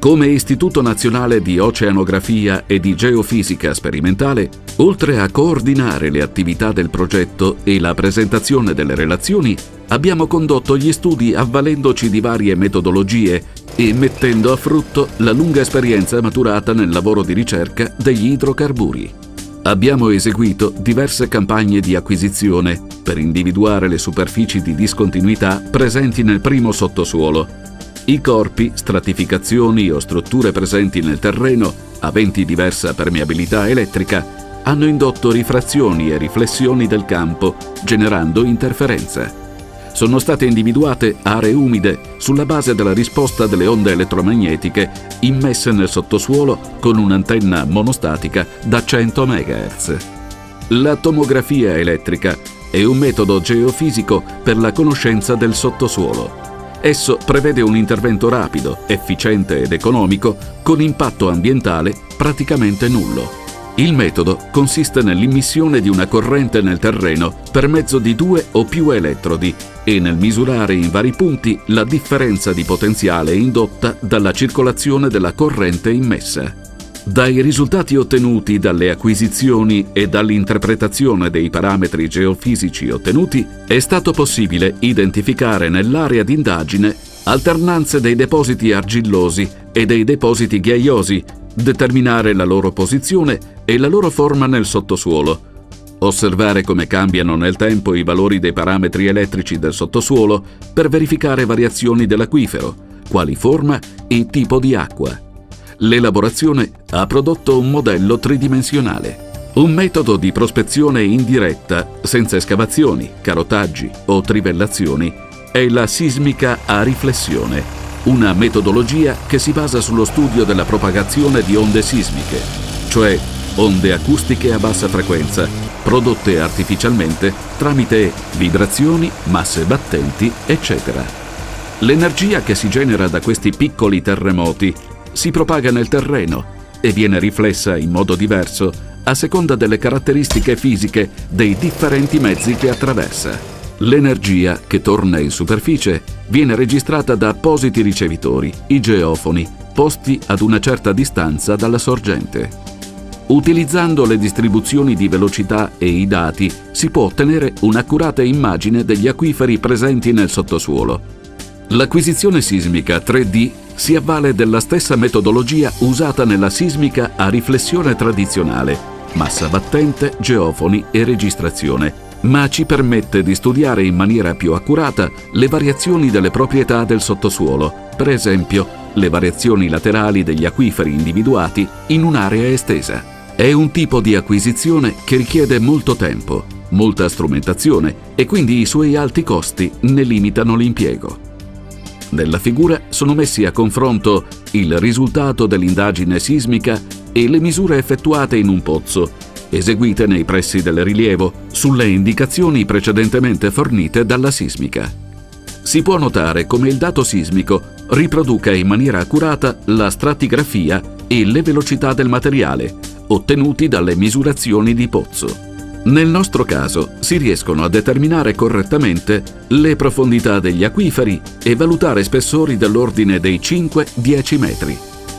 Come Istituto Nazionale di Oceanografia e di Geofisica Sperimentale, oltre a coordinare le attività del progetto e la presentazione delle relazioni, abbiamo condotto gli studi avvalendoci di varie metodologie e mettendo a frutto la lunga esperienza maturata nel lavoro di ricerca degli idrocarburi. Abbiamo eseguito diverse campagne di acquisizione per individuare le superfici di discontinuità presenti nel primo sottosuolo. I corpi, stratificazioni o strutture presenti nel terreno, aventi diversa permeabilità elettrica, hanno indotto rifrazioni e riflessioni del campo, generando interferenze. Sono state individuate aree umide sulla base della risposta delle onde elettromagnetiche immesse nel sottosuolo con un'antenna monostatica da 100 MHz. La tomografia elettrica è un metodo geofisico per la conoscenza del sottosuolo. Esso prevede un intervento rapido, efficiente ed economico, con impatto ambientale praticamente nullo. Il metodo consiste nell'immissione di una corrente nel terreno per mezzo di 2 o più elettrodi e nel misurare in vari punti la differenza di potenziale indotta dalla circolazione della corrente immessa. Dai risultati ottenuti dalle acquisizioni e dall'interpretazione dei parametri geofisici ottenuti, è stato possibile identificare nell'area d'indagine alternanze dei depositi argillosi e dei depositi ghiaiosi, determinare la loro posizione e la loro forma nel sottosuolo, osservare come cambiano nel tempo i valori dei parametri elettrici del sottosuolo per verificare variazioni dell'acquifero, quali forma e tipo di acqua. L'elaborazione ha prodotto un modello tridimensionale. Un metodo di prospezione indiretta, senza escavazioni, carotaggi o trivellazioni, è la sismica a riflessione, una metodologia che si basa sullo studio della propagazione di onde sismiche, cioè onde acustiche a bassa frequenza, prodotte artificialmente tramite vibrazioni, masse battenti, eccetera. L'energia che si genera da questi piccoli terremoti si propaga nel terreno e viene riflessa in modo diverso a seconda delle caratteristiche fisiche dei differenti mezzi che attraversa. L'energia che torna in superficie viene registrata da appositi ricevitori, i geofoni, posti ad una certa distanza dalla sorgente. Utilizzando le distribuzioni di velocità e i dati si può ottenere un'accurata immagine degli acquiferi presenti nel sottosuolo. L'acquisizione sismica 3D si avvale della stessa metodologia usata nella sismica a riflessione tradizionale, massa battente, geofoni e registrazione, ma ci permette di studiare in maniera più accurata le variazioni delle proprietà del sottosuolo, per esempio le variazioni laterali degli acquiferi individuati in un'area estesa. È un tipo di acquisizione che richiede molto tempo, molta strumentazione e quindi i suoi alti costi ne limitano l'impiego. Nella figura sono messi a confronto il risultato dell'indagine sismica e le misure effettuate in un pozzo, eseguite nei pressi del rilievo, sulle indicazioni precedentemente fornite dalla sismica. Si può notare come il dato sismico riproduca in maniera accurata la stratigrafia e le velocità del materiale, ottenuti dalle misurazioni di pozzo. Nel nostro caso si riescono a determinare correttamente le profondità degli acquiferi e valutare spessori dell'ordine dei 5-10 metri.